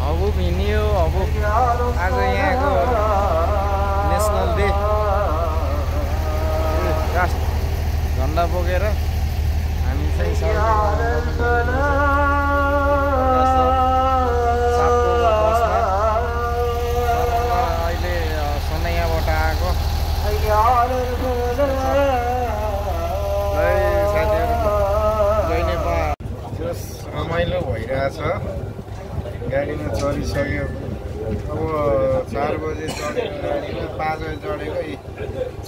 अब हिँड्यो अब आज यहाँको नेसनल डे झन्डा बोकेर हामी चाहिँ अहिले सोनैयाबाट आएको रमाइलो भइरहेछ गाडीमा चढिसक्यो अब 4 बजे चढेको गाडीमा 5 बजे चढेको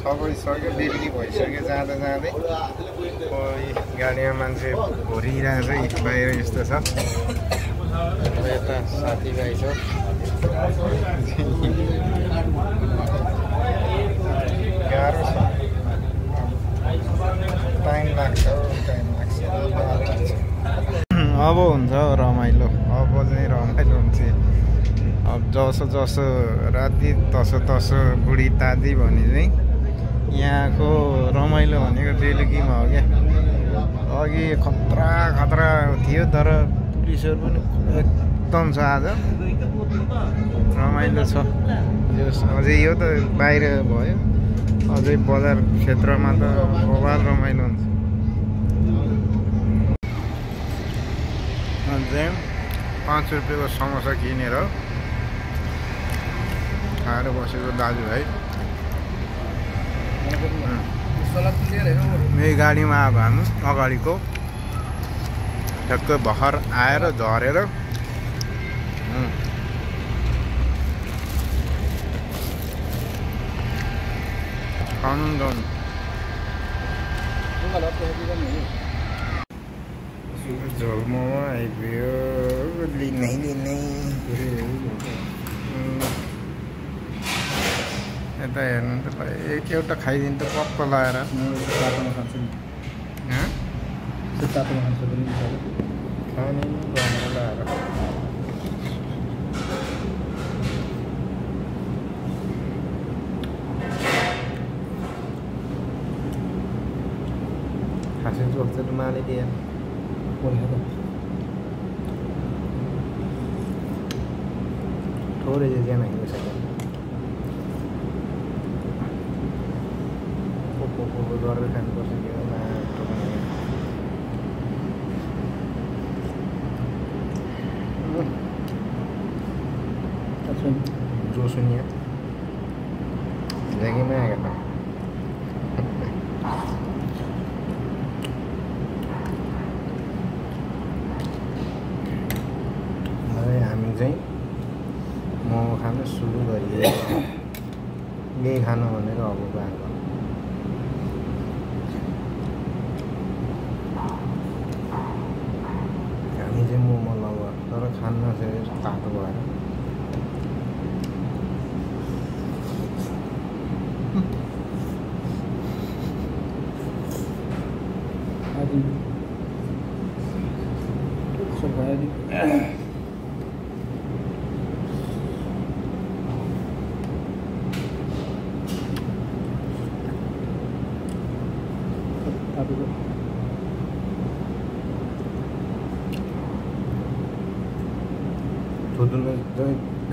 6 बजिसक्यो बेलुकी भइसक्यो जाँदा जाँदै गाडीमा मान्छे भरिरहेछ बाहिर यस्तो छ यता साथीभाइ छ गाह्रो छ टाइम लाग्छ अब हुन्छ रमाइलो अब चाहिँ रमाइलो हुन्छ अब जसो जसो राति तसो तसो बुढी ताती भने चाहिँ यहाँको रमाइलो भनेको बेलुकीमा हो क्या अघि खतरा खतरा थियो तर पुलिसहरू पनि एकदम छ आज रमाइलो छ अझै यो त बाहिर भयो अझै बजार क्षेत्रमा त बवाल रमाइलो हुन्छ चाहिँ 5 रुपियाँको समोसा किनेर खाएर बसेको दाजुभाइ यही गाडीमा अब हामी अगाडिको ठ्याक्क भर्खर आएर झरेर खानु जानु झोल मोमो आइपुग्यो लिनै यता हेर्नु त एउटा खाइदिनु त पक्क लगाएर खाने लगाएर खासे जोक्छ माले दिए थोड़े जैसे नहीं हो सके गरेर खानुपर्छ जो सुनिए जिंदगी में आएगा हामी चाहिँ मोमो खान सुरु गरियो यही खानु भनेर अब गएको हामी चाहिँ मोमो लभर तर खान नसकेर तातो भएर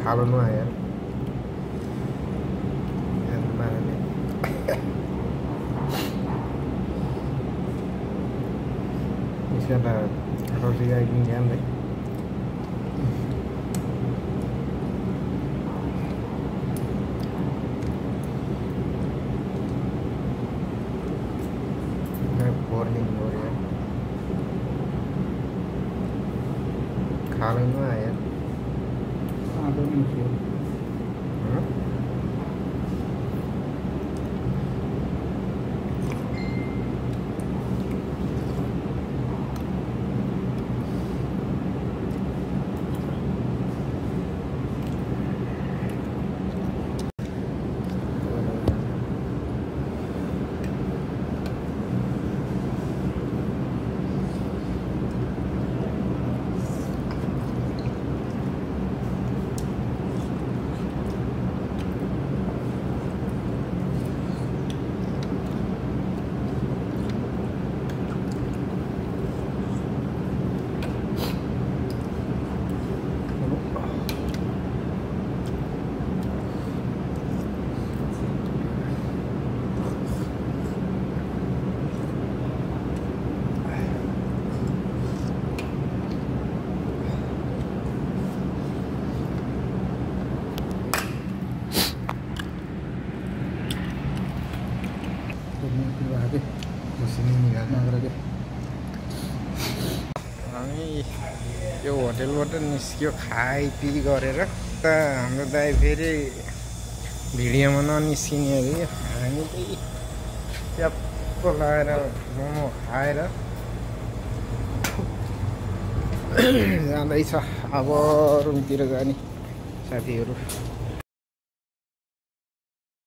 खालो न यार इसका रोटी का एक ध्यान दे बोरिंग हो रहा है खालो न यार हामी यो होटेलबाट निस्क्यो खाइपिई गरेर त हाम्रो दाइ फेरि भिडियोमा ननिस्किने अरे हामी चाहिँ च्याप्प लगाएर मोमो खाएर जाँदैछ अब रुमतिर जाने साथीहरू।